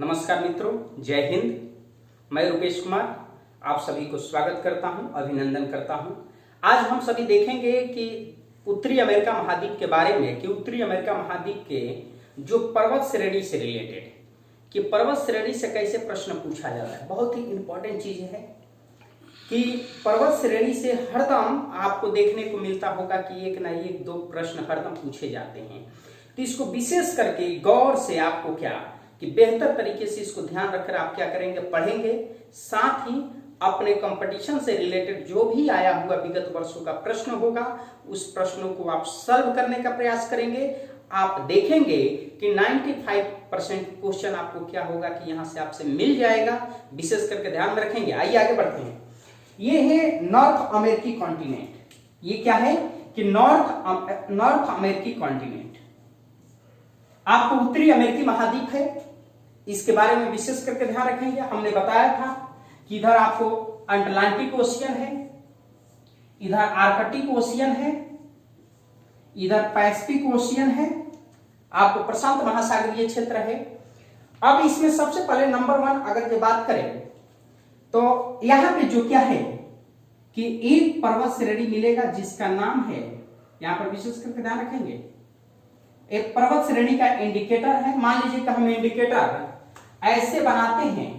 नमस्कार मित्रों, जय हिंद। मैं रुपेश कुमार आप सभी को स्वागत करता हूं, अभिनंदन करता हूं। आज हम सभी देखेंगे कि उत्तरी अमेरिका महाद्वीप के बारे में, कि उत्तरी अमेरिका महाद्वीप के जो पर्वत श्रेणी से रिलेटेड, कि पर्वत श्रेणी से कैसे प्रश्न पूछा जाता है। बहुत ही इंपॉर्टेंट चीज है कि पर्वत श्रेणी से हरदम आपको देखने को मिलता होगा कि एक ना एक दो प्रश्न हरदम पूछे जाते हैं। तो इसको विशेष करके गौर से आपको क्या कि बेहतर तरीके से इसको ध्यान रखकर आप क्या करेंगे, पढ़ेंगे। साथ ही अपने कंपटीशन से रिलेटेड जो भी आया हुआ विगत वर्षों का प्रश्न होगा, उस प्रश्नों को आप सॉल्व करने का प्रयास करेंगे। आप देखेंगे कि 95% क्वेश्चन आपको क्या होगा कि यहां से आपसे मिल जाएगा। विशेष करके ध्यान में रखेंगे। आइए आगे बढ़ते हैं। ये है नॉर्थ अमेरिकी कॉन्टिनेंट। ये क्या है कि नॉर्थ अमेरिकी कॉन्टिनेंट। आपको उत्तरी अमेरिकी महाद्वीप है, इसके बारे में विशेष करके ध्यान रखेंगे। हमने बताया था कि इधर आपको अटलांटिक ओशियन है, इधर आर्कटिक ओशियन है, इधर पैसिफिक ओशियन है, आपको प्रशांत महासागरीय क्षेत्र है। अब इसमें सबसे पहले नंबर 1 अगर ये बात करें तो यहां पे जो क्या है कि एक पर्वत श्रेणी मिलेगा जिसका नाम है, यहां पर विशेष करके ध्यान रखेंगे, एक पर्वत श्रेणी का इंडिकेटर है। मान लीजिए कि हम इंडिकेटर ऐसे बनाते हैं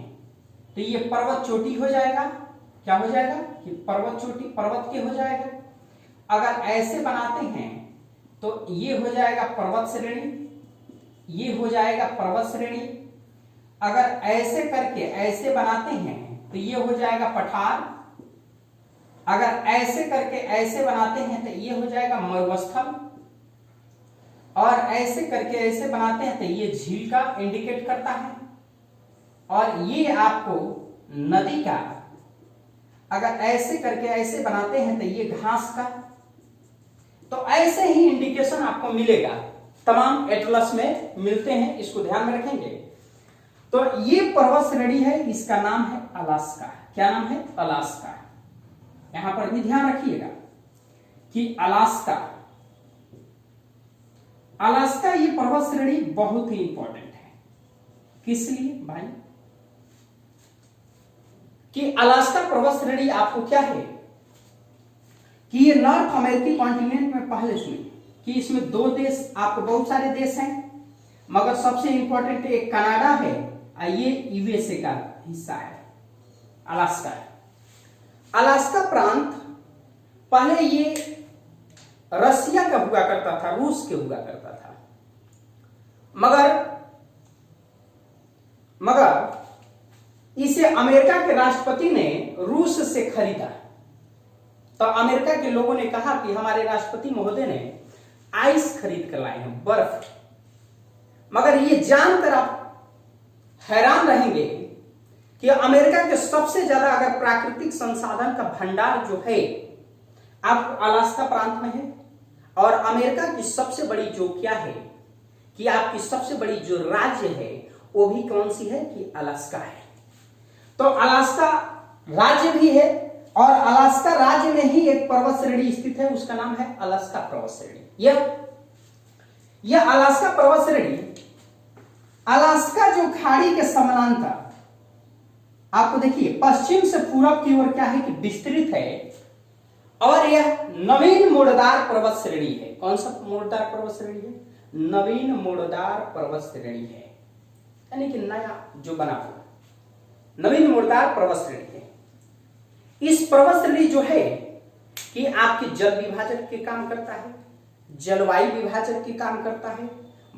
तो ये पर्वत चोटी हो जाएगा। क्या हो जाएगा कि पर्वत चोटी पर्वत के हो जाएगा। अगर ऐसे बनाते हैं तो ये हो जाएगा पर्वत श्रेणी, ये हो जाएगा पर्वत श्रेणी। अगर ऐसे करके ऐसे बनाते हैं तो ये हो जाएगा पठार। अगर ऐसे करके ऐसे बनाते हैं तो ये हो जाएगा मरुस्थल। और ऐसे करके ऐसे बनाते हैं तो ये झील का इंडिकेट करता है। और ये आपको नदी का, अगर ऐसे करके ऐसे बनाते हैं तो ये घास का। तो ऐसे ही इंडिकेशन आपको मिलेगा, तमाम एटलस में मिलते हैं, इसको ध्यान में रखेंगे। तो ये पर्वत श्रेणी है, इसका नाम है अलास्का। क्या नाम है? अलास्का। यहां पर भी ध्यान रखिएगा कि अलास्का ये पर्वत श्रेणी बहुत ही इंपॉर्टेंट है। किस लिए भाई? कि अलास्का पर्वत श्रेणी आपको क्या है कि ये नॉर्थ अमेरिकी कॉन्टिनेंट में पहले सुनिए कि इसमें 2 देश, आपको बहुत सारे देश हैं मगर सबसे इंपॉर्टेंट एक कनाडा है और ये यूएसए का हिस्सा है, अलास्का है। अलास्का प्रांत पहले ये रसिया का हुआ करता था, रूस के हुआ करता था। मगर इसे अमेरिका के राष्ट्रपति ने रूस से खरीदा। तो अमेरिका के लोगों ने कहा कि हमारे राष्ट्रपति महोदय ने आइस खरीद कर लाए हैं, बर्फ। मगर ये जानकर आप हैरान रहेंगे कि अमेरिका के सबसे ज्यादा अगर प्राकृतिक संसाधन का भंडार जो है आपको अलास्का प्रांत में है। और अमेरिका की सबसे बड़ी जो क्या है कि आपकी सबसे बड़ी जो राज्य है वो भी कौन सी है कि अलास्का है। तो अलास्का राज्य भी है और अलास्का राज्य में ही एक पर्वत श्रेणी स्थित है, उसका नाम है अलास्का पर्वत श्रेणी। यह अलास्का पर्वत श्रेणी अलास्का जो खाड़ी के समानांतर, आपको देखिए पश्चिम से पूरब की ओर क्या है कि विस्तृत है। और यह नवीन मोड़दार पर्वत श्रेणी है। कौन सा मोड़दार पर्वत श्रेणी है? नवीन मोड़दार पर्वत श्रेणी है, यानी कि नया जो बना हुआ नवीन मोड़दार पर्वत श्रेणी है। इस पर्वत श्रेणी जो है कि आपके जल विभाजन के काम करता है, जलवायु विभाजन के काम करता है,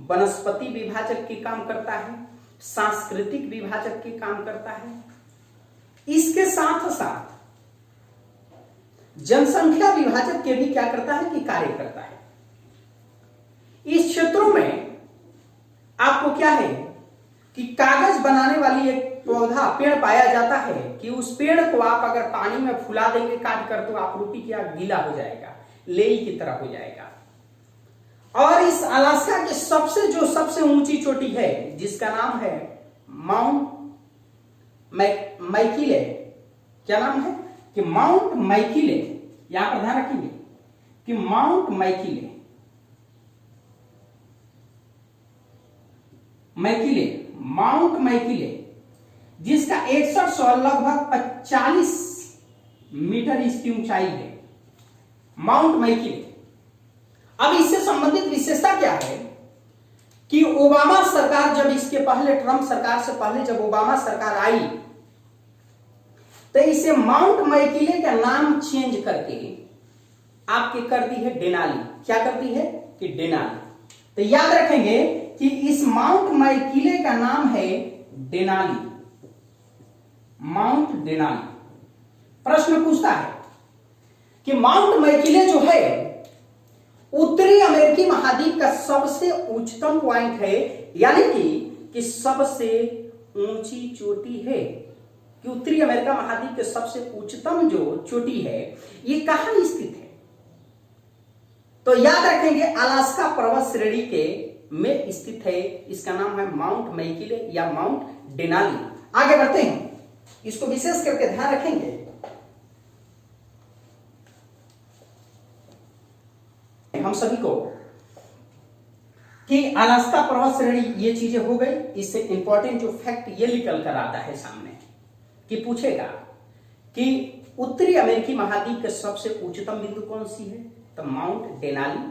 वनस्पति विभाजन के काम करता है, सांस्कृतिक विभाजन के काम करता है। इसके साथ साथ जनसंख्या विभाजन के भी क्या करता है कि कार्य करता है। इस क्षेत्रों में आपको क्या है कि कागज बनाने वाली एक पौधा पेड़ पाया जाता है कि उस पेड़ को आप अगर पानी में फुला देंगे काट कर तो आप रूपी क्या गीला हो जाएगा, लेई की तरह हो जाएगा। और इस अलास्का की सबसे ऊंची चोटी है जिसका नाम है माउंट मैकिले। क्या नाम है कि माउंट मैकिले। यहां पर ध्यान रखेंगे कि माउंट मैकिले माउंट मैकिले, जिसका 6100 लगभग 40 मीटर इसकी ऊंचाई है, माउंट मैकिले। अब इससे संबंधित विशेषता क्या है कि ओबामा सरकार, जब इसके पहले ट्रंप सरकार से पहले जब ओबामा सरकार आई तो इसे माउंट मैकिले का नाम चेंज करके आपके कर दी है डेनाली। क्या कर दी है कि डेनाली। तो याद रखेंगे कि इस माउंट मैकिले का नाम है डेनाली, माउंट डेनाली। प्रश्न पूछता है कि माउंट मैकिले जो है उत्तरी अमेरिकी महाद्वीप का सबसे उच्चतम पॉइंट है, यानी कि सबसे ऊंची चोटी है, कि उत्तरी अमेरिका महाद्वीप के सबसे उच्चतम जो चोटी है ये कहां स्थित है। तो याद रखेंगे अलास्का पर्वत श्रेणी के में स्थित है, इसका नाम है माउंट मैकिले या माउंट डेनाली। आगे बढ़ते हैं, इसको विशेष करके ध्यान रखेंगे। हम सभी को कि अलास्का पर्वत श्रेणी ये चीजें हो गई। इससे इंपॉर्टेंट जो फैक्ट ये निकल कर आता है सामने कि पूछेगा कि उत्तरी अमेरिकी महाद्वीप के सबसे उच्चतम बिंदु कौन सी है, तो माउंट डेनाली।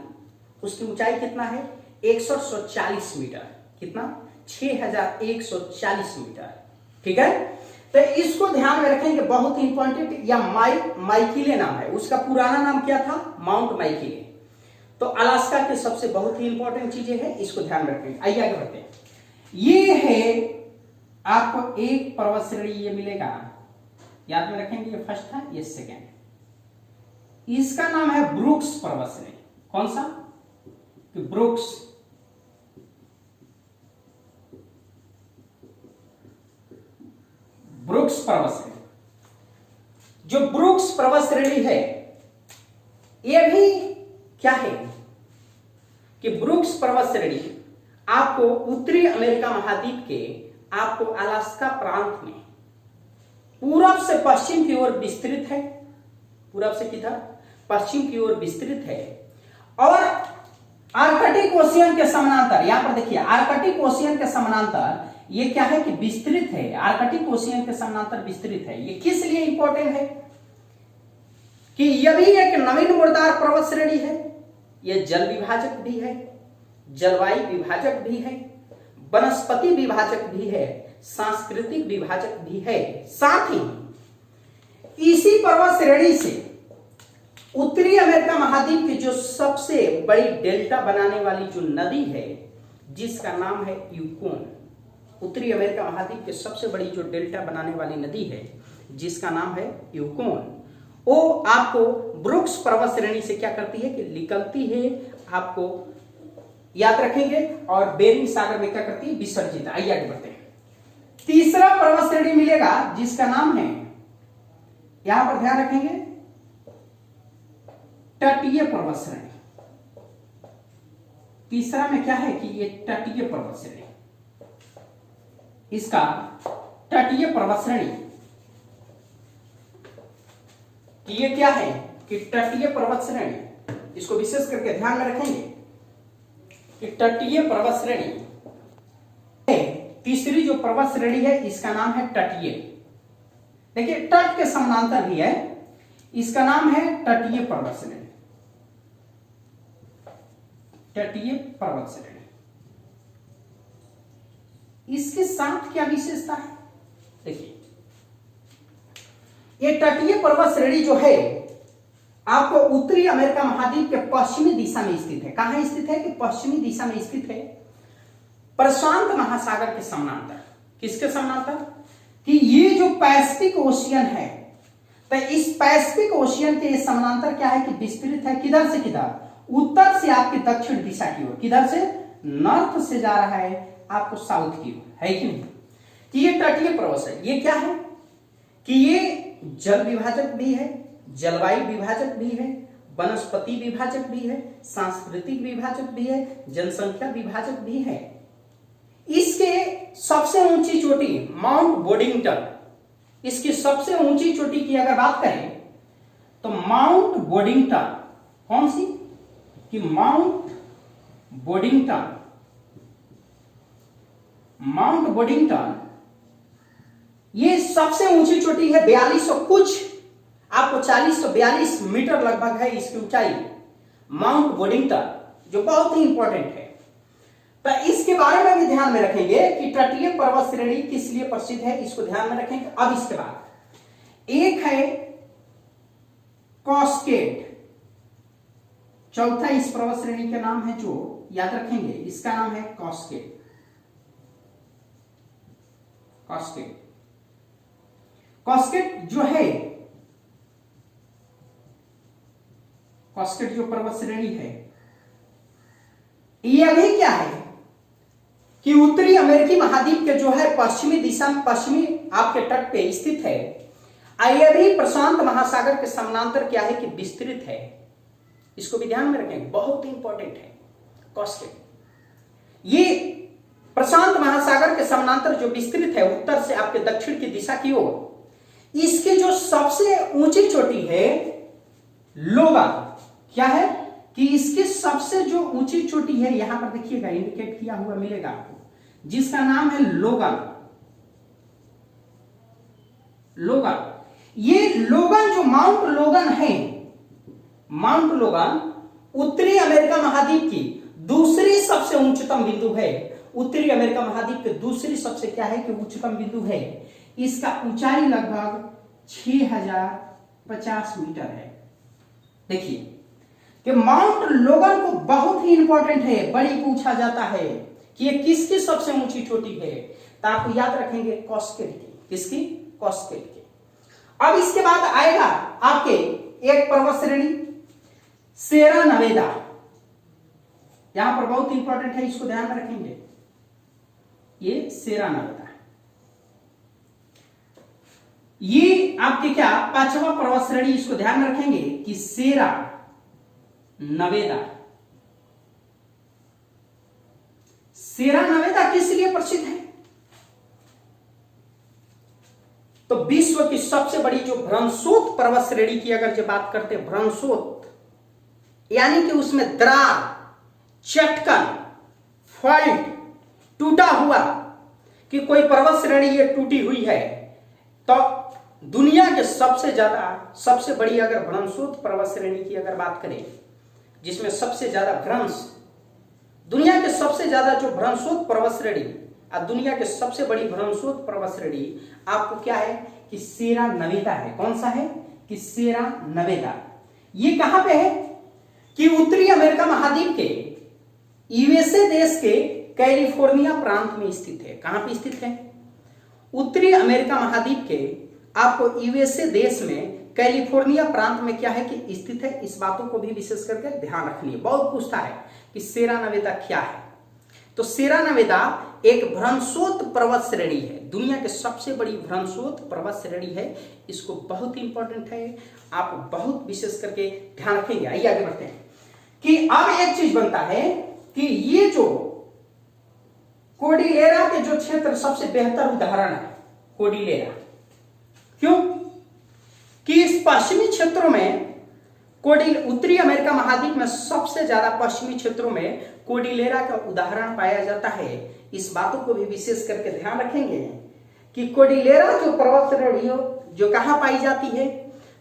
उसकी ऊंचाई कितना है 6140 मीटर, कितना 6140 मीटर। ठीक है, तो इसको ध्यान में रखेंगे, बहुत इंपॉर्टेंट। या मैकिले नाम है, उसका पुराना नाम क्या था, माउंट मैकिले। तो अलास्का के सबसे बहुत ही इंपॉर्टेंट चीजें हैं, इसको ध्यान रखेंगे। आइए आगे बढ़ते हैं। ये है आपको एक पर्वत श्रेणी ये मिलेगा, याद में रखेंगे, ये फर्स्ट था, ये सेकेंड। इसका नाम है ब्रुक्स पर्वत श्रेणी। कौन सा, ब्रुक्स। ब्रुक्स पर्वत श्रेणी। जो ब्रुक्स पर्वत श्रेणी है ये भी क्या है कि ब्रुक्स पर्वत श्रेणी आपको उत्तरी अमेरिका महाद्वीप के आपको अलास्का प्रांत में पूरब से पश्चिम की ओर विस्तृत है, पूरब से किधर, पश्चिम की ओर विस्तृत है। और आर्कटिक ओशियन के समानांतर, यहां पर देखिए आर्कटिक ओशियन के समानांतर ये क्या है कि विस्तृत है, आर्कटिक ओशियन के समानांतर विस्तृत है। ये किस लिए इंपॉर्टेंट है कि यह भी एक नवीन मुर्दार पर्वत श्रेणी है, यह जल विभाजक भी है, जलवायु विभाजक भी है, वनस्पति विभाजक भी है, सांस्कृतिक विभाजक भी है। साथ ही इसी पर्वत श्रेणी से उत्तरी अमेरिका महाद्वीप की जो सबसे बड़ी डेल्टा बनाने वाली जो नदी है जिसका नाम है यूकोन, उत्तरी अमेरिका महाद्वीप के सबसे बड़ी जो डेल्टा बनाने वाली नदी है जिसका नाम है यूकोन, वो आपको ब्रुक्स पर्वत श्रेणी से क्या करती है कि निकलती है, आपको याद रखेंगे, और बेरिंग सागर में क्या करती है, विसर्जित। आइए आगे बढ़ते हैं। तीसरा पर्वत श्रेणी मिलेगा जिसका नाम है, यहां पर ध्यान रखेंगे, तटीय पर्वत श्रेणी। तीसरा में क्या है कि ये तटीय पर्वत श्रेणी, इसका तटीय पर्वत श्रेणी, कि ये क्या है कि तटीय पर्वत श्रेणी, इसको विशेष करके ध्यान में रखेंगे कि तटीय पर्वत श्रेणी। तीसरी जो पर्वत श्रेणी है इसका नाम है तटीय। देखिए तट के समानांतर भी है, इसका नाम है तटीय पर्वत श्रेणी, तटीय पर्वत श्रेणी। इसके साथ क्या विशेषता है, देखिए ये तटीय पर्वत श्रेणी जो है आपको उत्तरी अमेरिका महाद्वीप के पश्चिमी दिशा में स्थित है। कहां स्थित है कि पश्चिमी दिशा में स्थित है, प्रशांत महासागर के समानांतर। किसके समानांतर कि ये जो पैसिफिक ओशियन है, तो इस पैसिफिक ओशियन के समानांतर क्या है कि विस्तृत है। किधर से किधर, उत्तर से आपकी दक्षिण दिशा की ओर, किधर से, नॉर्थ से जा रहा है आपको साउथ की ओर, है कि नहीं। कि ये तटीय पर्वत है, ये क्या है कि ये जल विभाजक भी है, जलवायु विभाजक भी है, वनस्पति विभाजक भी है, सांस्कृतिक विभाजक भी है, जनसंख्या विभाजक भी है। इसके सबसे ऊंची चोटी माउंट बोडिंगटन, इसकी सबसे ऊंची चोटी की अगर बात करें तो माउंट बोडिंगटन, कौन सी कि माउंट बोडिंगटन, माउंट बोडिंगटन, ये सबसे ऊंची चोटी है, 4200 कुछ, आपको 4042 मीटर लगभग है इसकी ऊंचाई, माउंट बोडिंगटन, जो बहुत ही इंपॉर्टेंट है। तो इसके बारे में भी ध्यान में रखेंगे कि तटीय पर्वत श्रेणी किस लिए प्रसिद्ध है, इसको ध्यान में रखेंगे। अब इसके बाद एक है कॉस्केड, चौथा इस पर्वत श्रेणी का नाम है जो याद रखेंगे, इसका नाम है कॉस्केड। कॉस्केड, कॉस्केड जो है, कॉस्केड जो पर्वत श्रेणी है, यह भी क्या है कि उत्तरी अमेरिकी महाद्वीप के जो है पश्चिमी दिशा में, पश्चिमी आपके तट पे स्थित है। यह भी प्रशांत महासागर के समानांतर क्या है कि विस्तृत है, इसको भी ध्यान में रखेंगे, बहुत ही इंपॉर्टेंट है कॉस्केड। ये प्रशांत महासागर के समानांतर जो विस्तृत है उत्तर से आपके दक्षिण की दिशा की ओर। इसकी जो सबसे ऊंची चोटी है लोगान, क्या है कि इसकी सबसे जो ऊंची चोटी है, यहां पर देखिएगा इंडिकेट किया हुआ मिलेगा आपको, जिसका नाम है लोगान। लोगान, ये लोगान जो माउंट लोगान है, माउंट लोगान उत्तरी अमेरिका महाद्वीप की दूसरी सबसे उच्चतम बिंदु है। उत्तरी अमेरिका महाद्वीप के दूसरी सबसे क्या है कि उच्चतम बिंदु है। इसका ऊंचाई लगभग 6050 मीटर है। देखिए कि माउंट लोगान को बहुत ही इंपॉर्टेंट है, बड़ी पूछा जाता है कि ये किसकी सबसे ऊंची चोटी है, तो आप याद रखेंगे कॉस्केड की। किसकी? कॉस्केड की। अब इसके बाद आएगा आपके एक पर्वत श्रेणी सेरा नवेदा, यहां पर बहुत इंपॉर्टेंट है, इसको ध्यान में रखेंगे। ये सेरा नवेदा, ये आपके क्या पांचवा पर्वत श्रेणी, इसको ध्यान में रखेंगे कि सेरा नवेदा। सेरा नवेदा किस लिए प्रसिद्ध है? तो विश्व की सबसे बड़ी जो भ्रंशोत पर्वत श्रेणी की अगर जो बात करते हैं, भ्रंशोत यानी कि उसमें दरार, चटकन, फॉल्ट, टूटा हुआ कि कोई पर्वत श्रेणी ये टूटी हुई है, तो दुनिया के सबसे बड़ी अगर भ्रंशोत पर्वत श्रेणी की अगर बात करें, जिसमें सबसे ज्यादा भ्रंश, दुनिया के सबसे ज्यादा जो भ्रंशोत पर्वत श्रेणी और दुनिया के सबसे बड़ी भ्रंशोत पर्वत श्रेणी आपको क्या है कि सेरा नवेदा है। कौन सा है कि सेरा नवेदा। ये कहां पे है कि उत्तरी अमेरिका महाद्वीप के यूएसए देश के कैलिफोर्निया प्रांत में स्थित है। कहां पे स्थित है? उत्तरी अमेरिका महाद्वीप के आपको यूएसए देश में कैलिफोर्निया प्रांत में क्या है कि स्थित है। इस बातों को भी विशेष करके ध्यान रखनी है, बहुत पूछता है कि सेरा नवेदा क्या है। तो सेरा नवेदा एक भ्रंशोत पर्वत श्रेणी है, दुनिया के सबसे बड़ी भ्रंशोत पर्वत श्रेणी है। इसको बहुत इंपॉर्टेंट है, आप बहुत विशेष करके ध्यान रखेंगे। आइए आगे बढ़ते हैं कि अब एक चीज बनता है कि ये जो कोर्डिलेरा के जो क्षेत्र सबसे बेहतर उदाहरण है कोर्डिलेरा। क्यों? कि इस पश्चिमी क्षेत्रों में उत्तरी अमेरिका महाद्वीप में सबसे ज्यादा पश्चिमी क्षेत्रों में कोर्डिलेरा का उदाहरण पाया जाता है। इस बातों को भी विशेष करके ध्यान रखेंगे कि कोर्डिलेरा जो पर्वत श्रेणी जो कहां पाई जाती है,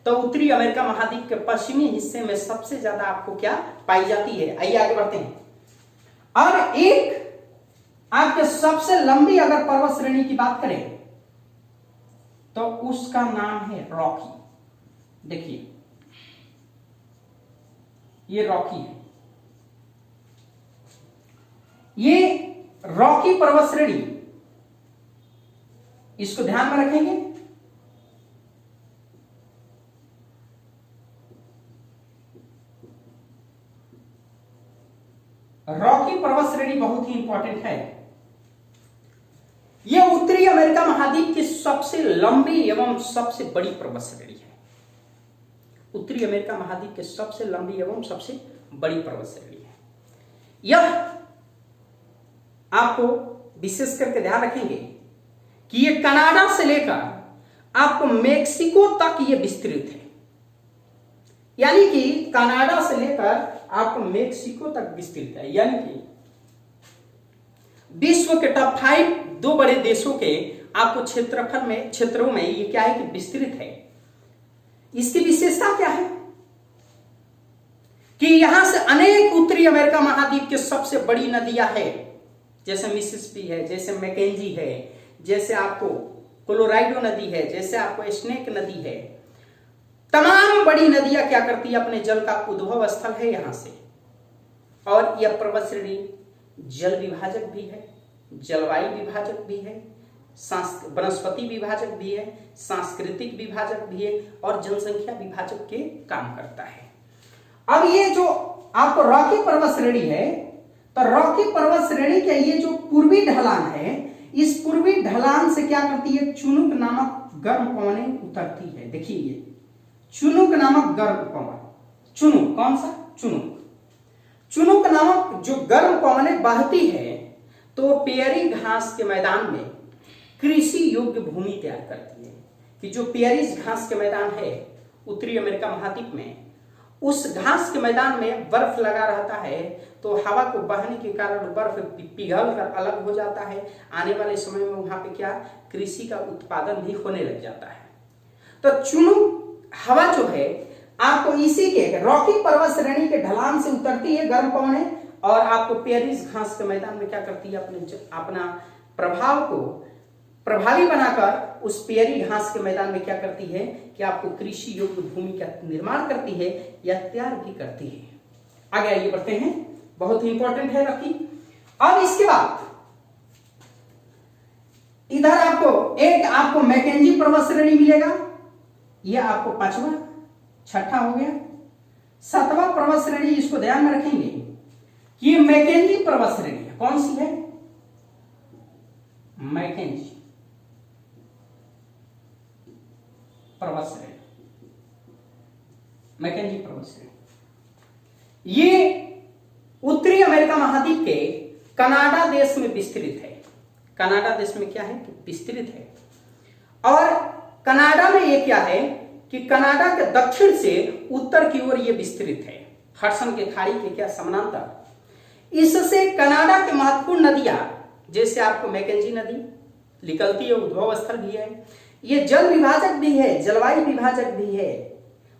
तो उत्तरी अमेरिका महाद्वीप के पश्चिमी हिस्से में सबसे ज्यादा आपको क्या पाई जाती है। आइए आगे बढ़ते हैं। और एक आपके सबसे लंबी अगर पर्वत श्रेणी की बात करें तो उसका नाम है रॉकी। देखिए ये रॉकी है, ये रॉकी पर्वत श्रेणी, इसको ध्यान में रखेंगे। रॉकी पर्वत श्रेणी बहुत ही इंपॉर्टेंट है। यह उत्तरी अमेरिका महाद्वीप की सबसे लंबी एवं सबसे बड़ी पर्वत श्रेणी है। उत्तरी अमेरिका महाद्वीप के सबसे लंबी एवं सबसे बड़ी पर्वत श्रेणी है। यह आपको विशेष करके ध्यान रखेंगे कि यह कनाडा से लेकर आपको मेक्सिको तक यह विस्तृत है, यानी कि कनाडा से लेकर आपको मेक्सिको तक विस्तृत है। यानी कि विश्व के टॉप 5 दो बड़े देशों के आपको क्षेत्रों में ये क्या है कि विस्तृत है। इसकी विशेषता क्या है कि यहां से अनेक उत्तरी अमेरिका महाद्वीप के सबसे बड़ी नदियां है, जैसे मिसिसिपी है, जैसे मैकेंजी है, जैसे आपको कोलोराडो नदी है, जैसे आपको स्नेक नदी है। तमाम बड़ी नदियां क्या करती है, अपने जल का उद्भव स्थल है यहां से। और यह पर्वत श्रेणी जल विभाजक भी है, जलवायु विभाजक भी है, वनस्पति विभाजक भी है, सांस्कृतिक विभाजक भी है और जनसंख्या विभाजक के काम करता है। अब ये जो आपको रॉकी पर्वत श्रेणी है, तो रॉकी पर्वत श्रेणी के ये जो पूर्वी ढलान है, इस पूर्वी ढलान से क्या करती है, चुनुक नामक गर्म पवनें उतरती है। देखिए ये चुनुक नामक गर्म पवन, चुनुक कौन सा, चुनुक नामक जो गर्म पवनें बहती है तो प्यारी घास के मैदान में कृषि योग्य भूमि तैयार करती है। कि जो प्यारी घास के मैदान है उत्तरी अमेरिका महाद्वीप में, उस घास के मैदान में बर्फ लगा रहता है, तो हवा को बहने के कारण बर्फ पिघल कर अलग हो जाता है। आने वाले समय में वहां पे क्या कृषि का उत्पादन भी होने लग जाता है। तो चुनुक हवा जो है आपको इसी के रॉकी पर्वत श्रेणी के ढलान से उतरती है गर्म पवनें, और आपको पेरिस घास के मैदान में क्या करती है, अपना प्रभाव को प्रभावी बनाकर उस पेरी घास के मैदान में क्या करती है कि आपको कृषि योग्य भूमि का निर्माण करती है या तैयार भी करती है। आगे आइए बढ़ते हैं, बहुत ही इंपॉर्टेंट है रॉकी। अब इसके बाद इधर आपको मैकेंजी पर्वत श्रेणी मिलेगा, यह आपको 5वां, 6ठा हो गया। 7वां पर्वत श्रेणी, इसको ध्यान में रखेंगे कि ये मैकेंजी पर्वत श्रेणी है। कौन सी है, मैकेंजी पर्वत श्रेणी, मैकेंजी पर्वत श्रेणी ये उत्तरी अमेरिका महाद्वीप के कनाडा देश में विस्तृत है। कनाडा देश में क्या है कि विस्तृत है। और कनाडा में ये क्या है कि कनाडा के दक्षिण से उत्तर की ओर ये विस्तृत है, हडसन के खाड़ी के क्या समानांतर। इससे कनाडा के महत्वपूर्ण नदियां, जैसे आपको मैकेंजी नदी निकलती है, उद्भव स्थल भी है, ये जल विभाजक भी है, जलवायु विभाजक भी है,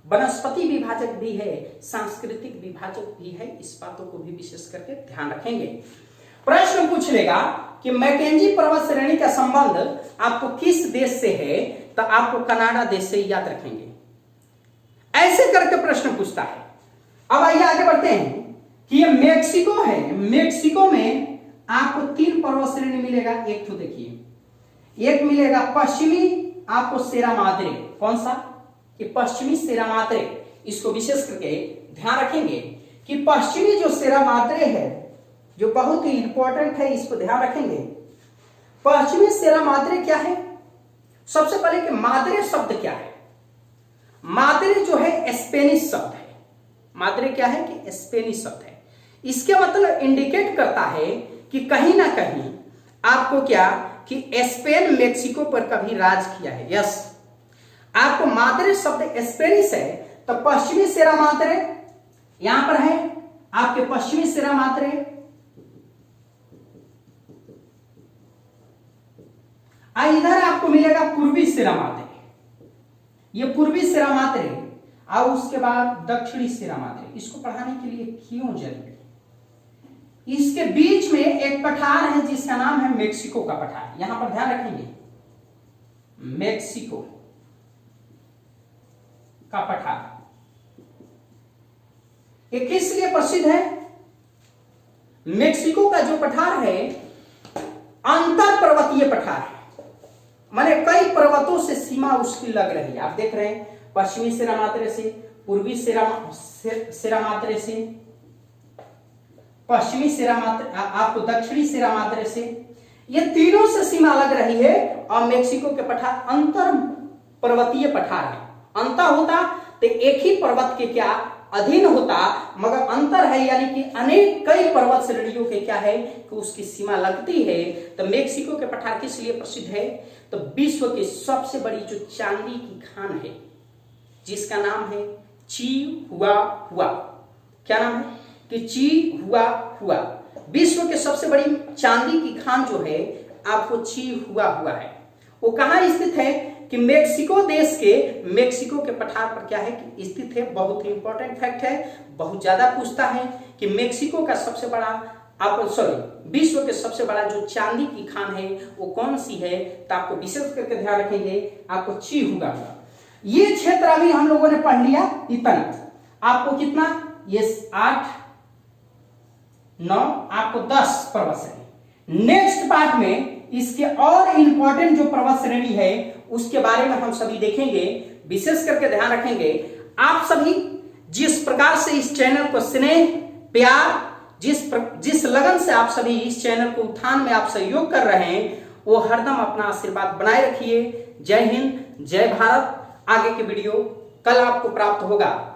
वनस्पति विभाजक भी है, सांस्कृतिक विभाजक भी है। इस बातों को भी विशेष करके ध्यान रखेंगे। प्रश्न पूछ लेगा कि मैकेंजी पर्वत श्रेणी का संबंध आपको किस देश से है, तो आपको कनाडा देश से याद रखेंगे। ऐसे करके प्रश्न पूछता है। अब आइए आगे बढ़ते हैं कि ये मेक्सिको है। मेक्सिको में आपको 3 पर्वत श्रेणी मिलेगा। एक तो देखिए, एक मिलेगा पश्चिमी आपको सेरा माद्रे। कौन सा, कि पश्चिमी सेरा माद्रे। इसको विशेष करके ध्यान रखेंगे कि पश्चिमी जो सेरा माद्रे है, जो बहुत ही इंपॉर्टेंट है, इसको ध्यान रखेंगे। पश्चिमी सेरा माद्रे क्या है, सबसे पहले कि माद्रे शब्द क्या है। माद्रे जो है स्पेनिश शब्द है। माद्रे क्या है कि स्पेनिश शब्द है। इसके मतलब इंडिकेट करता है कि कहीं ना कहीं आपको क्या कि स्पेन मेक्सिको पर कभी राज किया है। यस, आपको माद्रे शब्द स्पेनिश है, तो पश्चिमी सेरा माद्रे यहां पर है आपके पश्चिमी सेरा माद्रे। इधर आपको मिलेगा पूर्वी सेरा माद्रे। ये पूर्वी सेरा माद्रे और उसके बाद दक्षिणी सेरा माद्रे। इसको पढ़ाने के लिए क्यों जरूरी, इसके बीच में एक पठार है जिसका नाम है मेक्सिको का पठार। यहां पर ध्यान रखेंगे, मेक्सिको का पठार। ये किस लिए प्रसिद्ध है, मेक्सिको का जो पठार है अंतर पर्वतीय पठार है, माने कई पर्वतों से सीमा उसकी लग रही है। आप देख रहे हैं पश्चिमी सेरा माद्रे से, पूर्वी सेरा माद्रे से, पश्चिमी सेरा माद्रे, आपको दक्षिणी सेरा माद्रे से, ये तीनों से सीमा लग रही है। और मेक्सिको के पठार अंतर पर्वतीय पठार है। अंतर होता तो एक ही पर्वत के क्या अधीन होता, मगर अंतर है यानी कि अनेक कई पर्वत श्रेणियों के क्या है कि उसकी सीमा लगती है। तो मेक्सिको के पठार किस लिए प्रसिद्ध है, तो विश्व की सबसे बड़ी जो चांदी की खान है जिसका नाम है चिहुआहुआ। क्या नाम है कि चिहुआहुआ। विश्व के सबसे बड़ी चांदी की खान जो है आपको चिहुआ हुआ है। वो कहाँ स्थित है कि मेक्सिको देश के मेक्सिको के पठार पर क्या है कि स्थित है। बहुत ही इंपॉर्टेंट फैक्ट है, बहुत ज्यादा पूछता है कि मेक्सिको का सबसे बड़ा विश्व के सबसे बड़ा जो चांदी की खान है वो कौन सी है, तो आपको विशेष करके ध्यान रखेंगे, आपको चिहुआ। ये क्षेत्र अभी हम लोगों ने पढ़ लिया इतना। आपको कितना, ये 8 9 आपको 10 पर्वत श्रेणी। नेक्स्ट पार्ट में इसके और इंपॉर्टेंट जो पर्वत श्रेणी है उसके बारे में हम सभी देखेंगे। विशेष करके ध्यान रखेंगे, आप सभी जिस प्रकार से इस चैनल को स्नेह प्यार, जिस लगन से आप सभी इस चैनल को उत्थान में आप सहयोग कर रहे हैं, वो हरदम अपना आशीर्वाद बनाए रखिए। जय हिंद, जय भारत। आगे के वीडियो कल आपको प्राप्त होगा।